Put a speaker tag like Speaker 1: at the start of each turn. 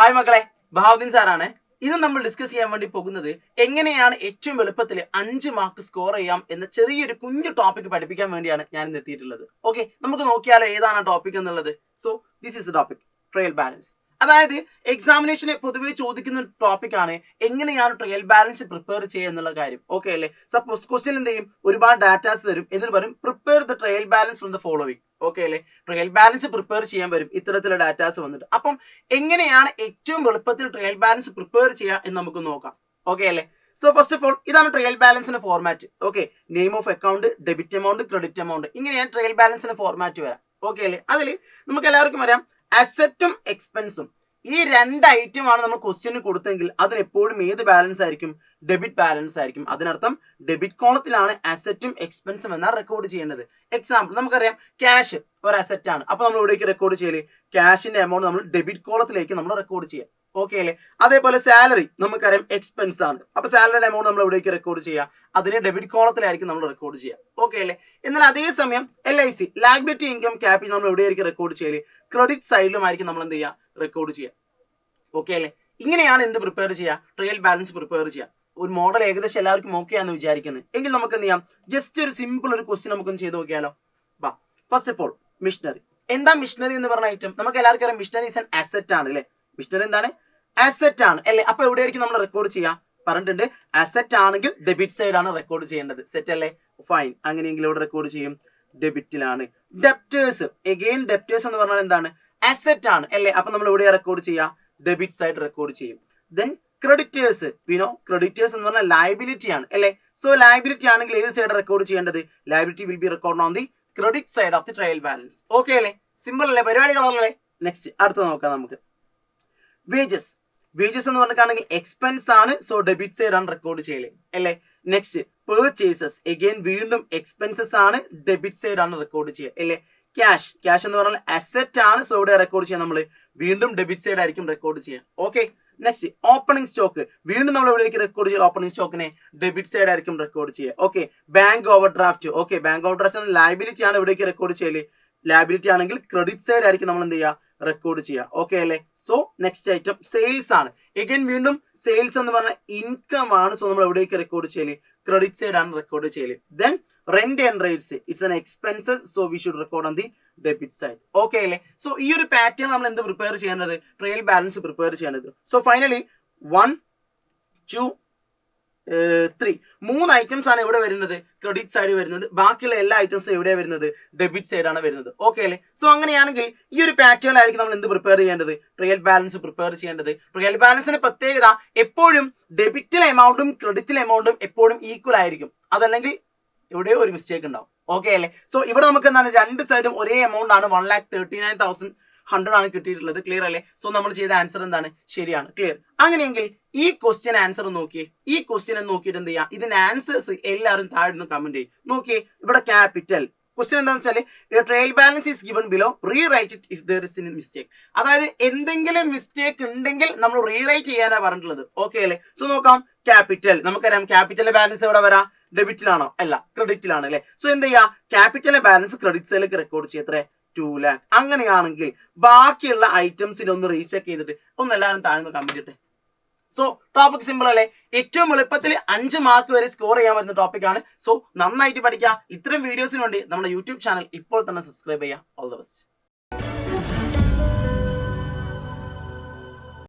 Speaker 1: Hi മക്കളെ, ബഹാവുദ്ദീൻ സാറാണ്. ഇത് നമ്മൾ ഡിസ്കസ് ചെയ്യാൻ വേണ്ടി പോകുന്നത് എങ്ങനെയാണ് ഏറ്റവും എളുപ്പത്തിൽ 5 മാർക്ക് സ്കോർ ചെയ്യാം എന്ന ചെറിയൊരു കുഞ്ഞു ടോപ്പിക് പഠിപ്പിക്കാൻ വേണ്ടിയാണ് ഞാൻ ഇന്ന് എത്തിയിട്ടുള്ളത്. ഓക്കെ, നമുക്ക് നോക്കിയാലോ ഏതാണ് ടോപ്പിക് എന്നുള്ളത്. So this is topic trial balance. അതായത് എക്സാമിനേഷന് പൊതുവെ ചോദിക്കുന്ന ഒരു ടോപ്പിക്കാണ് എങ്ങനെയാണ് ട്രയൽ ബാലൻസ് പ്രിപ്പയർ ചെയ്യുക എന്നുള്ള കാര്യം. ഓക്കെ അല്ലേ? സപ്പോസ് ക്വസ്റ്റ്യൻ എന്ത് ചെയ്യും, ഒരുപാട് ഡാറ്റാസ് തരും, എന്നിട്ട് പറയും prepare the trial balance from the following. Okay അല്ലേ? ട്രയൽ ബാലൻസ് പ്രിപ്പയർ ചെയ്യാൻ വരും ഇത്തരത്തിലുള്ള ഡാറ്റാസ് വന്നിട്ട്. അപ്പം എങ്ങനെയാണ് ഏറ്റവും എളുപ്പത്തിൽ ട്രയൽ ബാലൻസ് പ്രിപ്പയർ ചെയ്യുക എന്ന് നമുക്ക് നോക്കാം. ഓക്കെ അല്ലേ? സോ ഫസ്റ്റ് ഓഫ് ഓൾ ഇതാണ് ട്രയൽ ബാലൻസിന്റെ format. Okay, name of account, debit amount, credit amount, ഇങ്ങനെയാണ് ട്രയൽ ബാലൻസിന്റെ ഫോർമാറ്റ് വരാം. ഓക്കെ അല്ലേ? അതിൽ നമുക്ക് എല്ലാവർക്കും അറിയാം അസറ്റും എക്സ്പെൻസും, ഈ രണ്ട് ഐറ്റം ആണ് നമ്മൾ ക്വസ്റ്റ്യന് കൊടുത്തെങ്കിൽ അതിന് എപ്പോഴും ഏത് ബാലൻസ് ആയിരിക്കും? ഡെബിറ്റ് ബാലൻസ് ആയിരിക്കും. അതിനർത്ഥം ഡെബിറ്റ് കോളത്തിലാണ് അസറ്റും എക്സ്പെൻസും എന്നാൽ റെക്കോർഡ് ചെയ്യേണ്ടത്. എക്സാമ്പിൾ നമുക്കറിയാം ക്യാഷ് ഒരു അസറ്റ് ആണ്, അപ്പൊ നമ്മൾ ഇവിടേക്ക് റെക്കോർഡ് ചെയ്യല് ക്യാഷിന്റെ എമൗണ്ട് നമ്മൾ ഡെബിറ്റ് കോളത്തിലേക്ക് നമ്മൾ റെക്കോർഡ് ചെയ്യാം. ഓക്കെ അല്ലേ? അതേപോലെ സാലറി നമുക്കറിയാം എക്സ്പെൻസ് ആണ്, അപ്പൊ സാലറിയുടെ എമൗണ്ട് നമ്മൾ എവിടേക്ക് റെക്കോർഡ് ചെയ്യുക? അതിനെ ഡെബിറ്റ് കോളത്തിലായിരിക്കും നമ്മൾ റെക്കോർഡ് ചെയ്യുക. ഓക്കെ അല്ലേ? എന്നാൽ അതേസമയം LIC ലാബിലിറ്റി ഇൻകം ക്യാപിറ്റൽ നമ്മൾ എവിടെയായിരിക്കും റെക്കോർഡ് ചെയ്യല്? ക്രെഡിറ്റ് സൈഡിലുമായിരിക്കും നമ്മൾ എന്ത് ചെയ്യുക? റെക്കോർഡ് ചെയ്യുക. ഓക്കെ അല്ലേ? ഇങ്ങനെയാണ് എന്ത് പ്രിപ്പയർ ചെയ്യുക? ട്രയൽ ബാലൻസ് പ്രിപ്പയർ ചെയ്യുക. ഒരു മോഡൽ ഏകദേശം എല്ലാവർക്കും ഓക്കെ ആണെന്ന് വിചാരിക്കുന്നത്. എങ്കിൽ നമുക്ക് എന്ത് ചെയ്യാം? ജസ്റ്റ് ഒരു സിമ്പിൾ ഒരു ക്വസ്റ്റ്യൻ നമുക്കൊന്ന് ചെയ്ത് നോക്കിയാലോ. ബാ, ഫസ്റ്റ് ഓഫ് ഓൾ മിഷനറി. എന്താ മിഷനറി എന്ന് പറഞ്ഞ ഐറ്റം? നമുക്ക് എല്ലാവർക്കും അറിയാം മിഷനറി ഈസ് ആൻ അസറ്റ് ആണ് അല്ലേ? മിഷനറി എന്താണ്? അസറ്റ് ആണ് അല്ലേ? അപ്പൊ എവിടെയായിരിക്കും നമ്മൾ റെക്കോർഡ് ചെയ്യുക? പറഞ്ഞിട്ടുണ്ട് അസറ്റ് ആണെങ്കിൽ ഡെബിറ്റ് സൈഡ് ആണ് റെക്കോർഡ് ചെയ്യേണ്ടത്. സെറ്റ് അല്ലേ? ഫൈൻ. അങ്ങനെയെങ്കിൽ ഇവിടെ റെക്കോർഡ് ചെയ്യും ഡെബിറ്റിലാണ്. ഡെപ്റ്റേഴ്സ്, എഗെയിൻ ഡെപ്റ്റേഴ്സ് എന്ന് പറഞ്ഞാൽ എന്താണ്? അസറ്റ് ആണ് അല്ലേ? അപ്പൊ നമ്മൾ എവിടെയാ റെക്കോർഡ് ചെയ്യുക? ഡെബിറ്റ് സൈഡ് റെക്കോർഡ് ചെയ്യും. ദെൻ ക്രെഡിറ്റേഴ്സ്, വിനോ ക്രെഡിറ്റേഴ്സ് എന്ന് പറഞ്ഞാൽ ലയബിലിറ്റി ആണ് അല്ലേ? സോ ലയബിലിറ്റി ആണെങ്കിൽ ഏത് സൈഡ് റെക്കോർഡ് ചെയ്യേണ്ടത്? Liability will be record on the credit side of the trial balance. Okay അല്ലേ? സിമ്പിൾ അല്ലേ? പരിപാടികളല്ലേ? നെക്സ്റ്റ് അടുത്ത നോക്കാം നമുക്ക്. വേജസ്. വേജസ് എന്ന് പറഞ്ഞിട്ടാണെങ്കിൽ എക്സ്പെൻസ് ആണ്, സോ ഡെബിറ്റ് സൈഡ് ആണ് റെക്കോർഡ് ചെയ്യല് അല്ലേ? നെക്സ്റ്റ് പെർചേസസ്, എഗെയിൻ വീണ്ടും എക്സ്പെൻസസ് ആണ്, ഡെബിറ്റ് സൈഡ് ആണ് റെക്കോർഡ് ചെയ്യുക അല്ലേ? ക്യാഷ്, ക്യാഷ് എന്ന് പറഞ്ഞാൽ അസറ്റ് ആണ്, സോ ഇവിടെ റെക്കോർഡ് ചെയ്യാൻ നമ്മൾ വീണ്ടും ഡെബിറ്റ് സൈഡ് ആയിരിക്കും റെക്കോർഡ് ചെയ്യുക. ഓക്കെ, നെക്സ്റ്റ് ഓപ്പണിംഗ് സ്റ്റോക്ക്, വീണ്ടും നമ്മൾ എവിടേക്ക് റെക്കോർഡ് ചെയ്യുക? ഓപ്പണിംഗ് സ്റ്റോക്കിനെ ഡെബിറ്റ് സൈഡ് ആയിരിക്കും റെക്കോർഡ് ചെയ്യുക. Okay, bank over draft. Okay, bank over draft liability ആണ്, എവിടേക്ക് റെക്കോർഡ് ചെയ്യല്? ലയബിലിറ്റി ആണെങ്കിൽ ക്രെഡിറ്റ് സൈഡ് ആയിരിക്കും നമ്മൾ എന്ത് ചെയ്യുക? റെക്കോർഡ് ചെയ്യുക. ഓക്കെ അല്ലേ? സോ നെക്സ്റ്റ് ഐറ്റം സെയിൽസ് ആണ്. എഗൈൻ വീണ്ടും സെയിൽസ് എന്ന് പറഞ്ഞാൽ ഇൻകം ആണ്, സോ നമ്മൾ എവിടേക്ക് റെക്കോർഡ് ചെയ്യല്? ക്രെഡിറ്റ് സൈഡ് ആണ് റെക്കോർഡ് ചെയ്യല്. Then rent and rates, it's an expenses, so we should record on the debit side. Okay അല്ലേ? സോ ഈ ഒരു പാറ്റേൺ നമ്മൾ എന്ത് പ്രിപ്പയർ ചെയ്യേണ്ടത്? ട്രയൽ ബാലൻസ് പ്രിപ്പയർ ചെയ്യേണ്ടത്. സോ ഫൈനലി 1 2 3 മൂന്ന് ഐറ്റംസ് ആണ് ഇവിടെ വരുന്നത്, ക്രെഡിറ്റ് സൈഡ് വരുന്നത്. ബാക്കിയുള്ള എല്ലാ ഐറ്റംസും എവിടെയാണ് വരുന്നത്? ഡെബിറ്റ് സൈഡ് ആണ് വരുന്നത്. ഓക്കെ അല്ലേ? സോ അങ്ങനെയാണെങ്കിൽ ഈ ഒരു പാറ്റേൺ ആയിരിക്കും നമ്മൾ എന്ത് പ്രിപ്പയർ ചെയ്യേണ്ടത്? ട്രയൽ ബാലൻസ് പ്രിപ്പയർ ചെയ്യേണ്ടത്. ട്രയൽ ബാലൻസിന്റെ പ്രത്യേകത എപ്പോഴും ഡെബിറ്റിലെ എമൗണ്ടും ക്രെഡിറ്റിലെ എമൗണ്ടും എപ്പോഴും ഈക്വൽ ആയിരിക്കും. അതല്ലെങ്കിൽ എവിടെയോ ഒരു മിസ്റ്റേക്ക് ഉണ്ടാവും. ഓക്കെ അല്ലേ? സോ ഇവിടെ നമുക്ക് എന്താണ്, രണ്ട് സൈഡും ഒരേ എമൗണ്ട് ആണ്, 1,39,100 ആണ് കിട്ടിയിട്ടുള്ളത്. ക്ലിയർ അല്ലേ? സോ നമ്മൾ ചെയ്ത ആൻസർ എന്താണ്? ശരിയാണ്. ക്ലിയർ. അങ്ങനെയെങ്കിൽ ഈ ക്വസ്റ്റ്യൻ ആൻസർ നോക്കിയേ. ഈ ക്വസ്റ്റ്യൻ നോക്കിയിട്ട് എന്ത് ചെയ്യാം? ഇതിന്റെ ആൻസേഴ്സ് എല്ലാവരും താഴെ നിന്ന് കമന്റ് ചെയ്യും. നോക്കിയേ, ഇവിടെ ക്യാപിറ്റൽ ക്വസ്റ്റ്യൻ എന്താണെന്ന് വെച്ചാൽ trial balance is given below, rewrite it if there is A mistake. അതായത് എന്തെങ്കിലും മിസ്റ്റേക്ക് ഉണ്ടെങ്കിൽ നമ്മൾ റീറൈറ്റ് ചെയ്യാനാണ് പറഞ്ഞിട്ടുള്ളത്. ഓക്കെ അല്ലേ? സോ നോക്കാം, ക്യാപിറ്റൽ നമുക്കറിയാം ക്യാപിറ്റലിന്റെ ബാലൻസ് എവിടെ വരാം? ഡെബിറ്റിലാണോ? അല്ല, ക്രെഡിറ്റിലാണ് അല്ലേ? സോ എന്ത് ചെയ്യാ? ക്യാപിറ്റലിന്റെ ബാലൻസ് ക്രെഡിറ്റ് സൈഡിലേക്ക് റെക്കോർഡ് ചെയ്യുക. എത്ര? 2 lakh. അങ്ങനെയാണെങ്കിൽ ബാക്കിയുള്ള ഐറ്റംസിനെ ഒന്ന് റീചെക്ക് ചെയ്തിട്ട് ഒന്ന് എല്ലാവരും താഴ്ന്ന് കമന്റ് ഇട്ടെ. സോ ടോപ്പിക് സിമ്പിൾ അല്ലേ? ഏറ്റവും എളുപ്പത്തിൽ 5 മാർക്ക് വരെ സ്കോർ ചെയ്യാൻ പറ്റുന്ന ടോപ്പിക് ആണ്. സോ നന്നായിട്ട് പഠിക്കുക. ഇത്തരം വീഡിയോസിന് വേണ്ടി നമ്മുടെ യൂട്യൂബ് ചാനൽ ഇപ്പോൾ തന്നെ സബ്സ്ക്രൈബ് ചെയ്യുക. All the best.